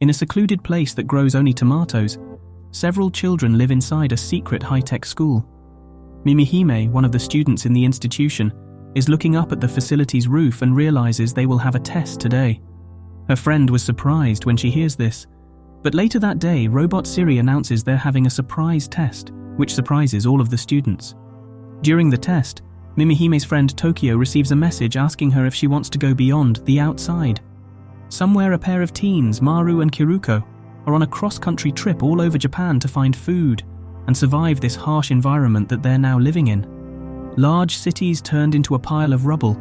In a secluded place that grows only tomatoes, several children live inside a secret high-tech school. Mimihime, one of the students in the institution, is looking up at the facility's roof and realizes they will have a test today. Her friend was surprised when she hears this, but later that day, Robot Siri announces they're having a surprise test, which surprises all of the students. During the test, Mimihime's friend Tokyo receives a message asking her if she wants to go beyond the outside. Somewhere a pair of teens, Maru and Kiruko, are on a cross-country trip all over Japan to find food and survive this harsh environment that they're now living in. Large cities turned into a pile of rubble,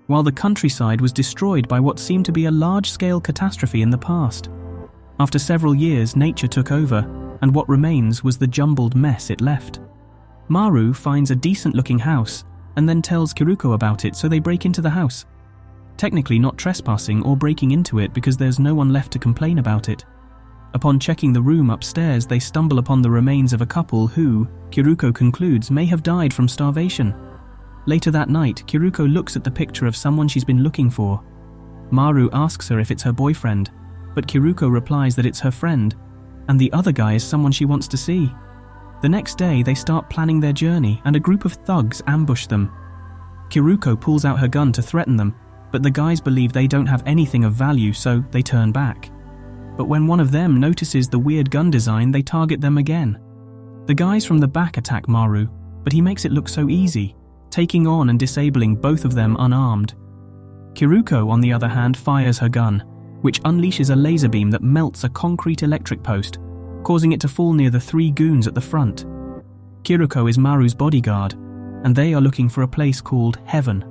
while the countryside was destroyed by what seemed to be a large-scale catastrophe in the past. After several years, nature took over, and what remains was the jumbled mess it left. Maru finds a decent-looking house and then tells Kiruko about it, so they break into the house. Technically not trespassing or breaking into it because there's no one left to complain about it. Upon checking the room upstairs, they stumble upon the remains of a couple who, Kiruko concludes, may have died from starvation. Later that night, Kiruko looks at the picture of someone she's been looking for. Maru asks her if it's her boyfriend, but Kiruko replies that it's her friend, and the other guy is someone she wants to see. The next day, they start planning their journey, and a group of thugs ambush them. Kiruko pulls out her gun to threaten them, but the guys believe they don't have anything of value, so they turn back. But when one of them notices the weird gun design, they target them again. The guys from the back attack Maru, but he makes it look so easy, taking on and disabling both of them unarmed. Kiruko, on the other hand, fires her gun, which unleashes a laser beam that melts a concrete electric post, causing it to fall near the three goons at the front. Kiruko is Maru's bodyguard, and they are looking for a place called Heaven.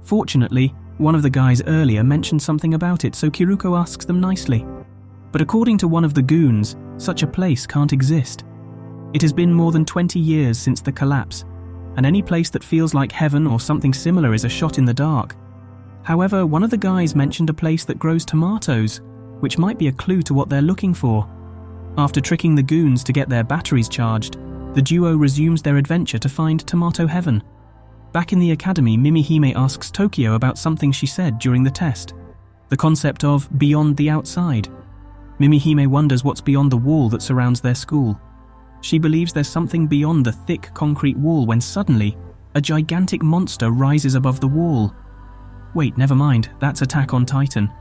Fortunately, one of the guys earlier mentioned something about it, so Kiruko asks them nicely. But according to one of the goons, such a place can't exist. It has been more than 20 years since the collapse, and any place that feels like heaven or something similar is a shot in the dark. However, one of the guys mentioned a place that grows tomatoes, which might be a clue to what they're looking for. After tricking the goons to get their batteries charged, the duo resumes their adventure to find Tomato Heaven. Back in the academy, Mimihime asks Tokyo about something she said during the test, the concept of beyond the outside. Mimihime wonders what's beyond the wall that surrounds their school. She believes there's something beyond the thick concrete wall when suddenly, a gigantic monster rises above the wall. Wait, never mind, that's Attack on Titan.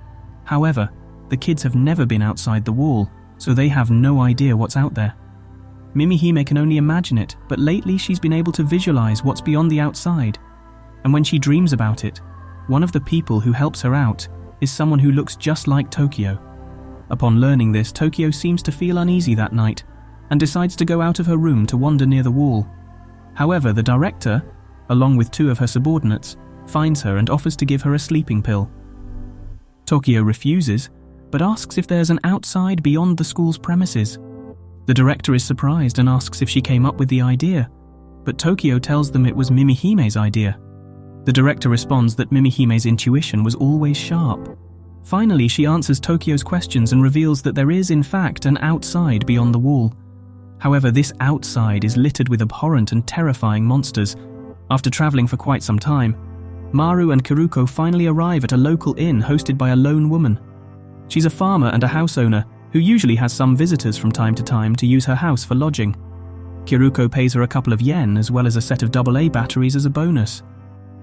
However, the kids have never been outside the wall, so they have no idea what's out there. Mimihime can only imagine it, but lately she's been able to visualize what's beyond the outside. And when she dreams about it, one of the people who helps her out is someone who looks just like Tokyo. Upon learning this, Tokyo seems to feel uneasy that night and decides to go out of her room to wander near the wall. However, the director, along with two of her subordinates, finds her and offers to give her a sleeping pill. Tokyo refuses, but asks if there's an outside beyond the school's premises. The director is surprised and asks if she came up with the idea, but Tokyo tells them it was Mimihime's idea. The director responds that Mimihime's intuition was always sharp. Finally, she answers Tokyo's questions and reveals that there is in fact an outside beyond the wall. However, this outside is littered with abhorrent and terrifying monsters. After traveling for quite some time, Maru and Kiruko finally arrive at a local inn hosted by a lone woman. She's a farmer and a house owner who usually has some visitors from time to time to use her house for lodging. Kiruko pays her a couple of yen as well as a set of AA batteries as a bonus.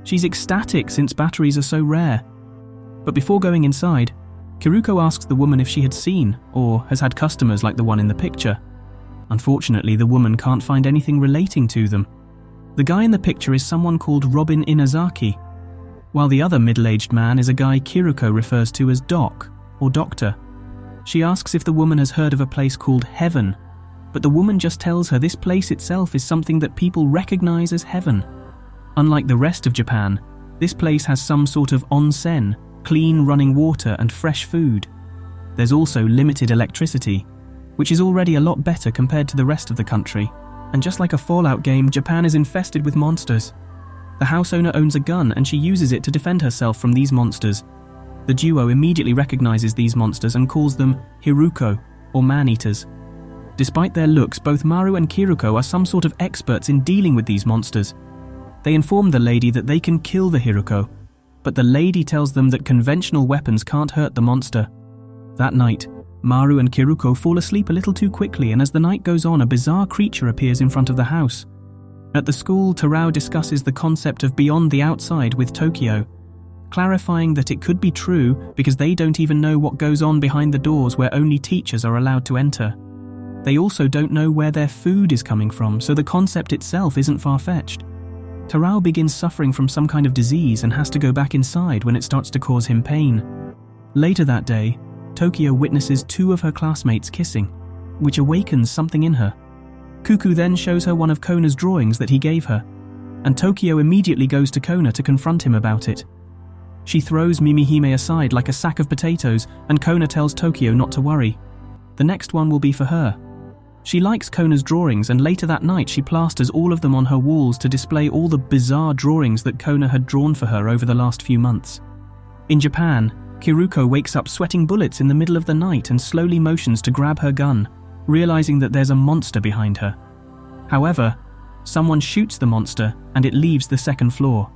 She's ecstatic since batteries are so rare. But before going inside, Kiruko asks the woman if she had seen or has had customers like the one in the picture. Unfortunately, the woman can't find anything relating to them. The guy in the picture is someone called Robin Inazaki, while the other middle-aged man is a guy Kiruko refers to as Doc or Doctor. She asks if the woman has heard of a place called Heaven, but the woman just tells her this place itself is something that people recognize as heaven. Unlike the rest of Japan, this place has some sort of onsen, clean running water and fresh food. There's also limited electricity, which is already a lot better compared to the rest of the country. And just like a Fallout game, Japan is infested with monsters. The house owner owns a gun and she uses it to defend herself from these monsters. The duo immediately recognizes these monsters and calls them Hiruko, or man-eaters. Despite their looks, both Maru and Kiruko are some sort of experts in dealing with these monsters. They inform the lady that they can kill the Hiruko, but the lady tells them that conventional weapons can't hurt the monster. That night, Maru and Kiruko fall asleep a little too quickly, and as the night goes on, a bizarre creature appears in front of the house. At the school, Terao discusses the concept of beyond the outside with Tokyo, clarifying that it could be true because they don't even know what goes on behind the doors where only teachers are allowed to enter. They also don't know where their food is coming from, so the concept itself isn't far-fetched. Terao begins suffering from some kind of disease and has to go back inside when it starts to cause him pain. Later that day, Tokyo witnesses two of her classmates kissing, which awakens something in her. Kuku then shows her one of Kona's drawings that he gave her, and Tokyo immediately goes to Kona to confront him about it. She throws Mimihime aside like a sack of potatoes, and Kona tells Tokyo not to worry. The next one will be for her. She likes Kona's drawings, and later that night she plasters all of them on her walls to display all the bizarre drawings that Kona had drawn for her over the last few months. In Japan, Kiruko wakes up sweating bullets in the middle of the night and slowly motions to grab her gun, realizing that there's a monster behind her. However, someone shoots the monster and it leaves the second floor.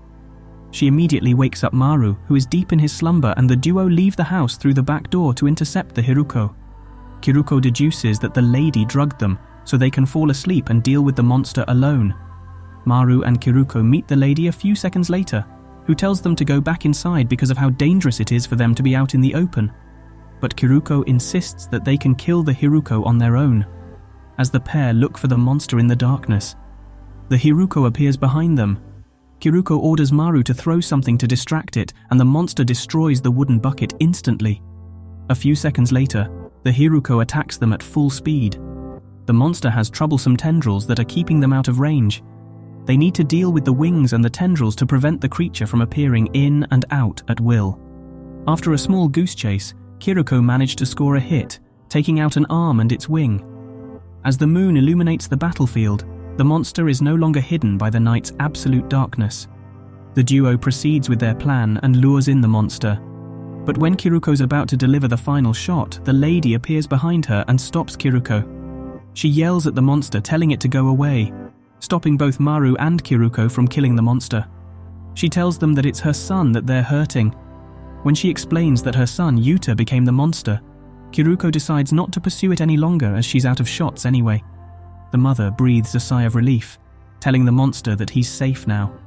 She immediately wakes up Maru, who is deep in his slumber, and the duo leave the house through the back door to intercept the Hiruko. Kiruko deduces that the lady drugged them so they can fall asleep and deal with the monster alone. Maru and Kiruko meet the lady a few seconds later, who tells them to go back inside because of how dangerous it is for them to be out in the open. But Kiruko insists that they can kill the Hiruko on their own. As the pair look for the monster in the darkness, the Hiruko appears behind them. Kiruko orders Maru to throw something to distract it, and the monster destroys the wooden bucket instantly. A few seconds later, the Hiruko attacks them at full speed. The monster has troublesome tendrils that are keeping them out of range. They need to deal with the wings and the tendrils to prevent the creature from appearing in and out at will. After a small goose chase, Kiruko managed to score a hit, taking out an arm and its wing. As the moon illuminates the battlefield, the monster is no longer hidden by the night's absolute darkness. The duo proceeds with their plan and lures in the monster. But when Kiruko's about to deliver the final shot, the lady appears behind her and stops Kiruko. She yells at the monster, telling it to go away, stopping both Maru and Kiruko from killing the monster. She tells them that it's her son that they're hurting. When she explains that her son, Yuta, became the monster, Kiruko decides not to pursue it any longer as she's out of shots anyway. The mother breathes a sigh of relief, telling the monster that he's safe now.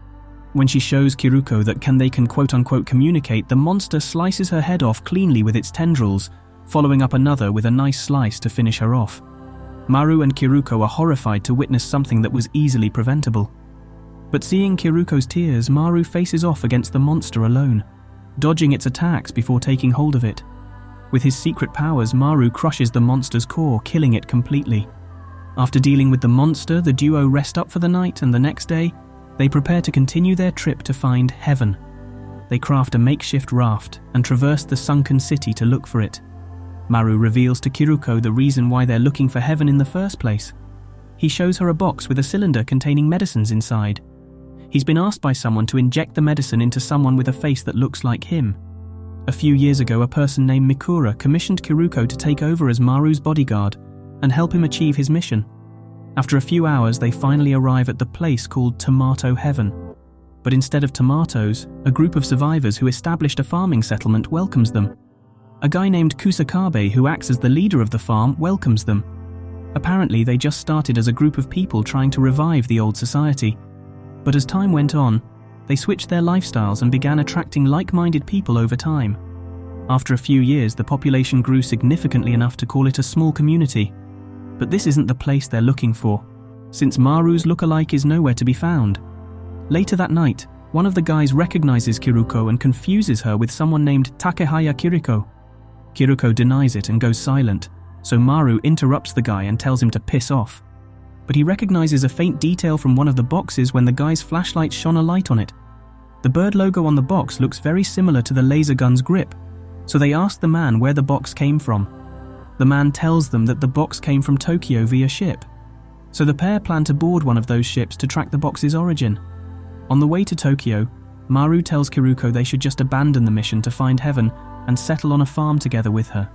When she shows Kiruko that they can quote-unquote communicate, the monster slices her head off cleanly with its tendrils, following up another with a nice slice to finish her off. Maru and Kiruko are horrified to witness something that was easily preventable. But seeing Kiruko's tears, Maru faces off against the monster alone, dodging its attacks before taking hold of it. With his secret powers, Maru crushes the monster's core, killing it completely. After dealing with the monster, the duo rest up for the night, and the next day, they prepare to continue their trip to find heaven. They craft a makeshift raft and traverse the sunken city to look for it. Maru reveals to Kiruko the reason why they're looking for heaven in the first place. He shows her a box with a cylinder containing medicines inside. He's been asked by someone to inject the medicine into someone with a face that looks like him. A few years ago, a person named Mikura commissioned Kiruko to take over as Maru's bodyguard and help him achieve his mission. After a few hours, they finally arrive at the place called Tomato Heaven. But instead of tomatoes, a group of survivors who established a farming settlement welcomes them. A guy named Kusakabe, who acts as the leader of the farm, welcomes them. Apparently, they just started as a group of people trying to revive the old society. But as time went on, they switched their lifestyles and began attracting like-minded people over time. After a few years, the population grew significantly enough to call it a small community. But this isn't the place they're looking for, since Maru's look-alike is nowhere to be found. Later that night, one of the guys recognizes Kiruko and confuses her with someone named Takehaya Kiriko. Kiruko denies it and goes silent, so Maru interrupts the guy and tells him to piss off. But he recognizes a faint detail from one of the boxes when the guy's flashlight shone a light on it. The bird logo on the box looks very similar to the laser gun's grip, so they ask the man where the box came from. The man tells them that the box came from Tokyo via ship. So the pair plan to board one of those ships to track the box's origin. On the way to Tokyo, Maru tells Kiruko they should just abandon the mission to find heaven and settle on a farm together with her.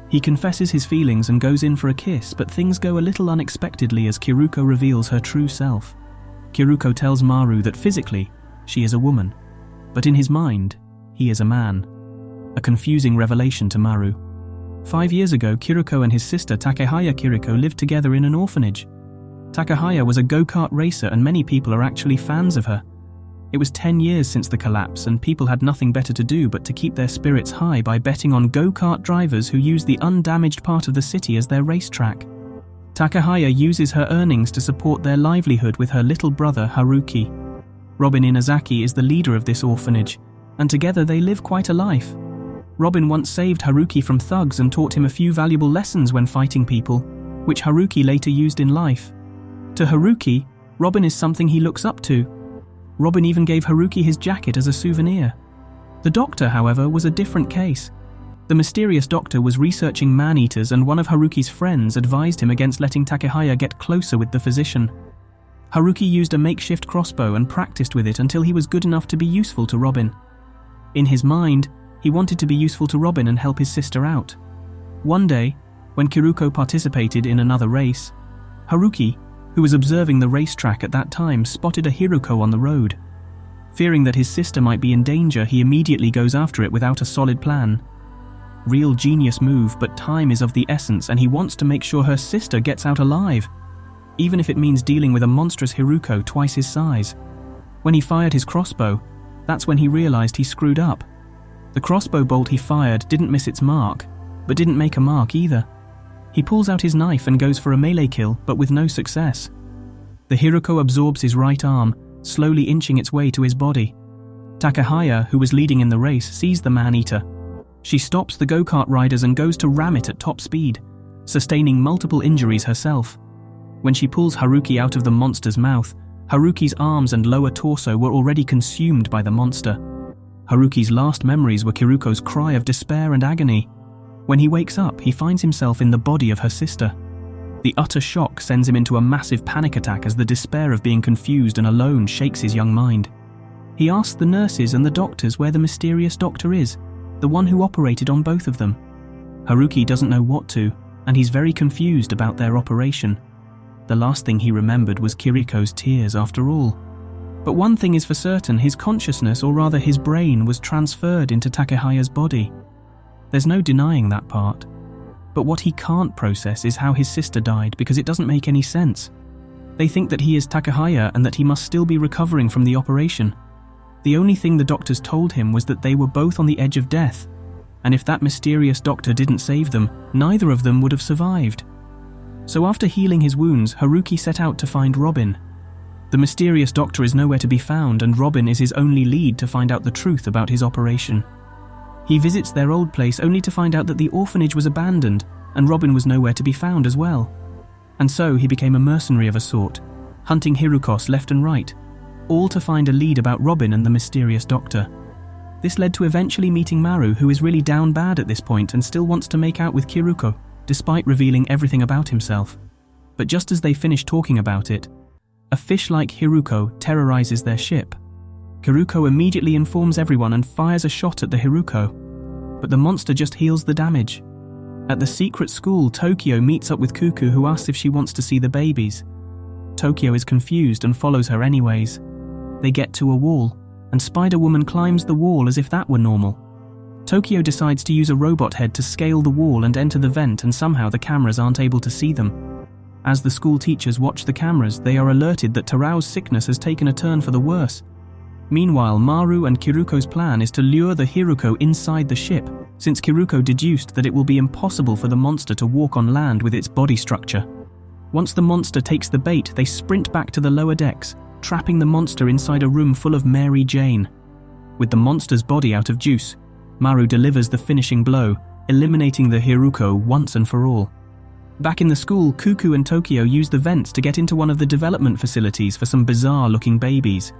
He confesses his feelings and goes in for a kiss, but things go a little unexpectedly as Kiruko reveals her true self. Kiruko tells Maru that physically, she is a woman, but in his mind, he is a man. A confusing revelation to Maru. 5 years ago, Kiruko and his sister Takehaya Kiriko lived together in an orphanage. Takehaya was a go-kart racer and many people are actually fans of her. It was 10 years since the collapse and people had nothing better to do but to keep their spirits high by betting on go-kart drivers who use the undamaged part of the city as their racetrack. Takehaya uses her earnings to support their livelihood with her little brother Haruki. Robin Inazaki is the leader of this orphanage, and together they live quite a life. Robin once saved Haruki from thugs and taught him a few valuable lessons when fighting people, which Haruki later used in life. To Haruki, Robin is something he looks up to. Robin even gave Haruki his jacket as a souvenir. The doctor, however, was a different case. The mysterious doctor was researching man-eaters and one of Haruki's friends advised him against letting Takehaya get closer with the physician. Haruki used a makeshift crossbow and practiced with it until he was good enough to be useful to Robin. In his mind, he wanted to be useful to Robin and help his sister out. One day, when Kiruko participated in another race, Haruki, who was observing the racetrack at that time, spotted a Hiruko on the road. Fearing that his sister might be in danger, he immediately goes after it without a solid plan. Real genius move, but time is of the essence and he wants to make sure her sister gets out alive, even if it means dealing with a monstrous Hiruko twice his size. When he fired his crossbow, that's when he realized he screwed up. The crossbow bolt he fired didn't miss its mark, but didn't make a mark either. He pulls out his knife and goes for a melee kill, but with no success. The Hiruko absorbs his right arm, slowly inching its way to his body. Takehaya, who was leading in the race, sees the man-eater. She stops the go-kart riders and goes to ram it at top speed, sustaining multiple injuries herself. When she pulls Haruki out of the monster's mouth, Haruki's arms and lower torso were already consumed by the monster. Haruki's last memories were Kiruko's cry of despair and agony. When he wakes up, he finds himself in the body of her sister. The utter shock sends him into a massive panic attack as the despair of being confused and alone shakes his young mind. He asks the nurses and the doctors where the mysterious doctor is, the one who operated on both of them. Haruki doesn't know what to, and he's very confused about their operation. The last thing he remembered was Kiriko's tears after all. But one thing is for certain, his consciousness, or rather his brain, was transferred into Takehaya's body. There's no denying that part. But what he can't process is how his sister died, because it doesn't make any sense. They think that he is Takehaya and that he must still be recovering from the operation. The only thing the doctors told him was that they were both on the edge of death, and if that mysterious doctor didn't save them, neither of them would have survived. So after healing his wounds, Haruki set out to find Robin. The mysterious doctor is nowhere to be found, and Robin is his only lead to find out the truth about his operation. He visits their old place only to find out that the orphanage was abandoned, and Robin was nowhere to be found as well. And so he became a mercenary of a sort, hunting Hirukos left and right, all to find a lead about Robin and the mysterious doctor. This led to eventually meeting Maru, who is really down bad at this point and still wants to make out with Kiruko, despite revealing everything about himself. But just as they finish talking about it, a fish-like Hiruko terrorizes their ship. Kiruko immediately informs everyone and fires a shot at the Hiruko, but the monster just heals the damage. At the secret school, Tokyo meets up with Kuku, who asks if she wants to see the babies. Tokyo is confused and follows her anyways. They get to a wall, and Spider-Woman climbs the wall as if that were normal. Tokyo decides to use a robot head to scale the wall and enter the vent, and somehow the cameras aren't able to see them. As the school teachers watch the cameras, they are alerted that Tarao's sickness has taken a turn for the worse. Meanwhile, Maru and Kiruko's plan is to lure the Hiruko inside the ship, since Kiruko deduced that it will be impossible for the monster to walk on land with its body structure. Once the monster takes the bait, they sprint back to the lower decks, trapping the monster inside a room full of Mary Jane. With the monster's body out of juice, Maru delivers the finishing blow, eliminating the Hiruko once and for all. Back in the school, Kuku and Tokyo use the vents to get into one of the development facilities for some bizarre-looking babies.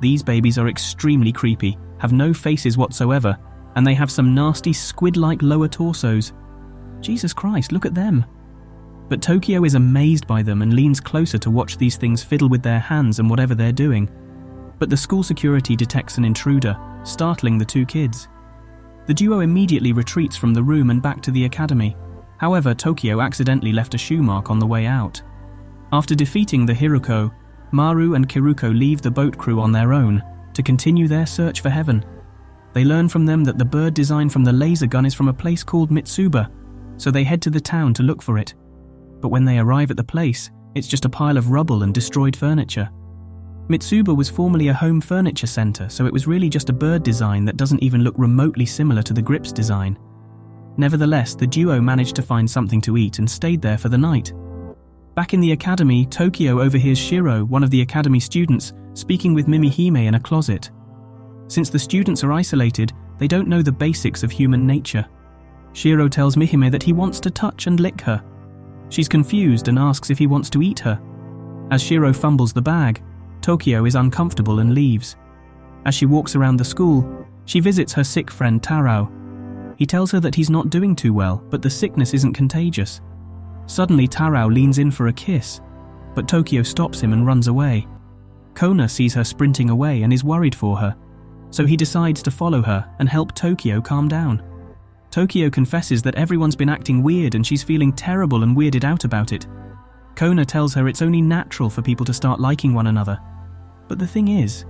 These babies are extremely creepy, have no faces whatsoever, and they have some nasty squid-like lower torsos. Jesus Christ, look at them. But Tokyo is amazed by them and leans closer to watch these things fiddle with their hands and whatever they're doing. But the school security detects an intruder, startling the two kids. The duo immediately retreats from the room and back to the academy. However, Tokyo accidentally left a shoe mark on the way out. After defeating the Hiruko, Maru and Kiruko leave the boat crew on their own to continue their search for heaven. They learn from them that the bird design from the laser gun is from a place called Mitsuba, so they head to the town to look for it. But when they arrive at the place, it's just a pile of rubble and destroyed furniture. Mitsuba was formerly a home furniture center, so it was really just a bird design that doesn't even look remotely similar to the Grips design. Nevertheless, the duo managed to find something to eat and stayed there for the night. Back in the academy, Tokyo overhears Shiro, one of the academy students, speaking with Mimihime in a closet. Since the students are isolated, they don't know the basics of human nature. Shiro tells Mihime that he wants to touch and lick her. She's confused and asks if he wants to eat her. As Shiro fumbles the bag, Tokyo is uncomfortable and leaves. As she walks around the school, she visits her sick friend Tarao. He tells her that he's not doing too well, but the sickness isn't contagious. Suddenly Tarao leans in for a kiss, but Tokyo stops him and runs away. Kona sees her sprinting away and is worried for her, so he decides to follow her and help Tokyo calm down. Tokyo confesses that everyone's been acting weird and she's feeling terrible and weirded out about it. Kona tells her it's only natural for people to start liking one another. But the thing is,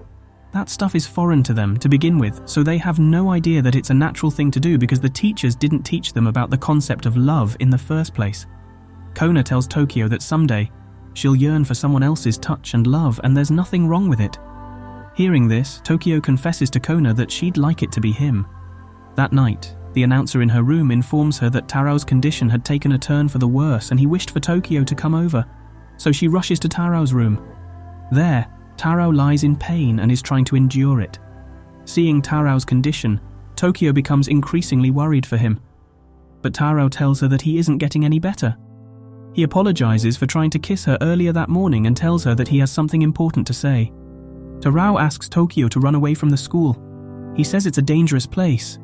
that stuff is foreign to them to begin with, so they have no idea that it's a natural thing to do because the teachers didn't teach them about the concept of love in the first place. Kona tells Tokyo that someday, she'll yearn for someone else's touch and love, and there's nothing wrong with it. Hearing this, Tokyo confesses to Kona that she'd like it to be him. That night, the announcer in her room informs her that Tarao's condition had taken a turn for the worse and he wished for Tokyo to come over, so she rushes to Tarao's room. There, Tarao lies in pain and is trying to endure it. Seeing Tarao's condition, Tokyo becomes increasingly worried for him. But Tarao tells her that he isn't getting any better. He apologizes for trying to kiss her earlier that morning and tells her that he has something important to say. Tarao asks Tokyo to run away from the school. He says it's a dangerous place.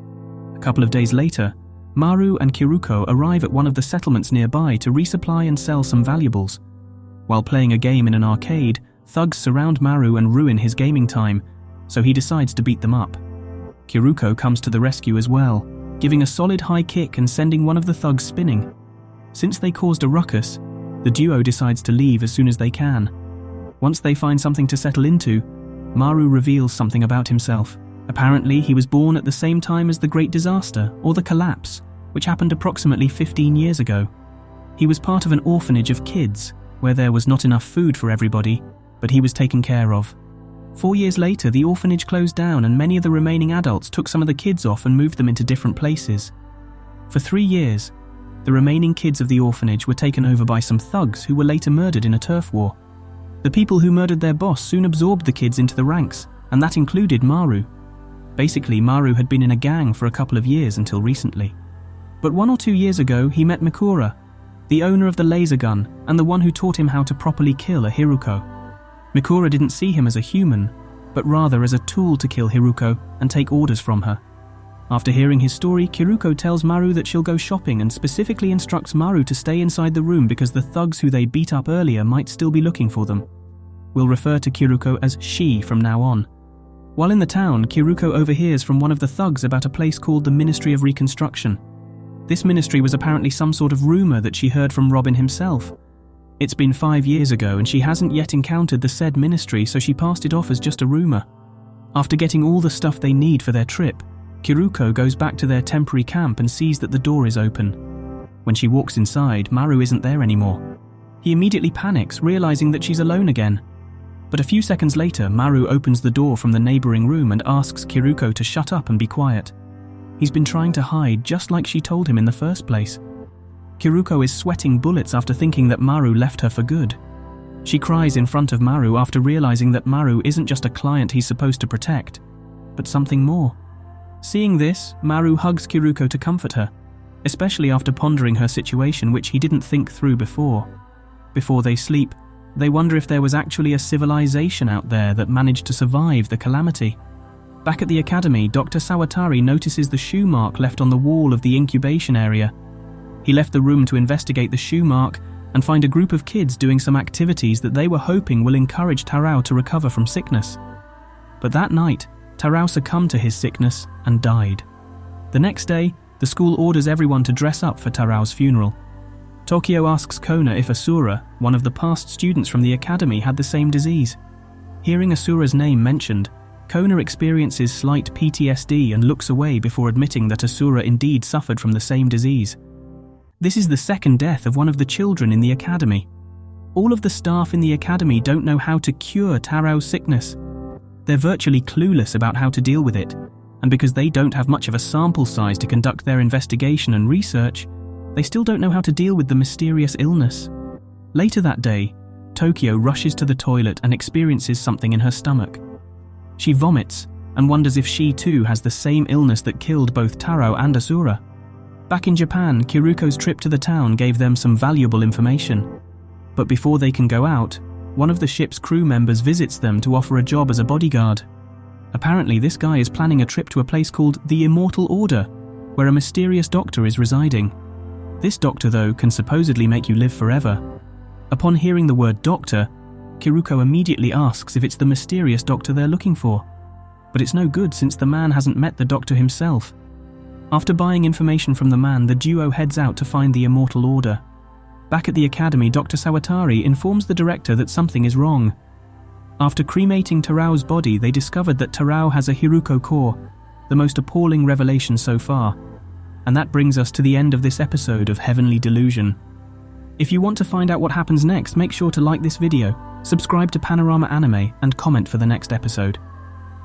A couple of days later, Maru and Kiruko arrive at one of the settlements nearby to resupply and sell some valuables. While playing a game in an arcade, thugs surround Maru and ruin his gaming time, so he decides to beat them up. Kiruko comes to the rescue as well, giving a solid high kick and sending one of the thugs spinning. Since they caused a ruckus, the duo decides to leave as soon as they can. Once they find something to settle into, Maru reveals something about himself. Apparently, he was born at the same time as the Great Disaster, or the Collapse, which happened approximately 15 years ago. He was part of an orphanage of kids, where there was not enough food for everybody, but he was taken care of. 4 years later, the orphanage closed down and many of the remaining adults took some of the kids off and moved them into different places. For 3 years, the remaining kids of the orphanage were taken over by some thugs who were later murdered in a turf war. The people who murdered their boss soon absorbed the kids into the ranks, and that included Maru. Basically, Maru had been in a gang for a couple of years until recently. But 1 or 2 years ago, he met Mikura, the owner of the laser gun and the one who taught him how to properly kill a Hiruko. Mikura didn't see him as a human, but rather as a tool to kill Hiruko and take orders from her. After hearing his story, Kiruko tells Maru that she'll go shopping and specifically instructs Maru to stay inside the room because the thugs who they beat up earlier might still be looking for them. We'll refer to Kiruko as she from now on. While in the town, Kiruko overhears from one of the thugs about a place called the Ministry of Reconstruction. This ministry was apparently some sort of rumor that she heard from Robin himself. It's been 5 years ago and she hasn't yet encountered the said ministry, so she passed it off as just a rumor. After getting all the stuff they need for their trip, Kiruko goes back to their temporary camp and sees that the door is open. When she walks inside, Maru isn't there anymore. He immediately panics, realizing that she's alone again. But a few seconds later, Maru opens the door from the neighboring room and asks Kiruko to shut up and be quiet. He's been trying to hide just like she told him in the first place. Kiruko is sweating bullets after thinking that Maru left her for good. She cries in front of Maru after realizing that Maru isn't just a client he's supposed to protect, but something more. Seeing this, Maru hugs Kiruko to comfort her, especially after pondering her situation, which he didn't think through before. Before they sleep, they wonder if there was actually a civilization out there that managed to survive the calamity. Back at the academy, Dr. Sawatari notices the shoe mark left on the wall of the incubation area. He left the room to investigate the shoe mark and find a group of kids doing some activities that they were hoping will encourage Tarao to recover from sickness. But that night, Tarao succumbed to his sickness and died. The next day, the school orders everyone to dress up for Tarao's funeral. Tokyo asks Kona if Asura, one of the past students from the academy, had the same disease. Hearing Asura's name mentioned, Kona experiences slight PTSD and looks away before admitting that Asura indeed suffered from the same disease. This is the second death of one of the children in the academy. All of the staff in the academy don't know how to cure Taro's sickness. They're virtually clueless about how to deal with it, and because they don't have much of a sample size to conduct their investigation and research, they still don't know how to deal with the mysterious illness. Later that day, Tokyo rushes to the toilet and experiences something in her stomach. She vomits and wonders if she too has the same illness that killed both Taro and Asura. Back in Japan, Kiruko's trip to the town gave them some valuable information. But before they can go out, one of the ship's crew members visits them to offer a job as a bodyguard. Apparently, this guy is planning a trip to a place called the Immortal Order, where a mysterious doctor is residing. This doctor, though, can supposedly make you live forever. Upon hearing the word doctor, Kiruko immediately asks if it's the mysterious doctor they're looking for. But it's no good since the man hasn't met the doctor himself. After buying information from the man, the duo heads out to find the Immortal Order. Back at the academy, Dr. Sawatari informs the director that something is wrong. After cremating Tarao's body, they discovered that Tarao has a Hiruko core, the most appalling revelation so far. And that brings us to the end of this episode of Heavenly Delusion. If you want to find out what happens next, make sure to like this video, subscribe to Panorama Anime, and comment for the next episode.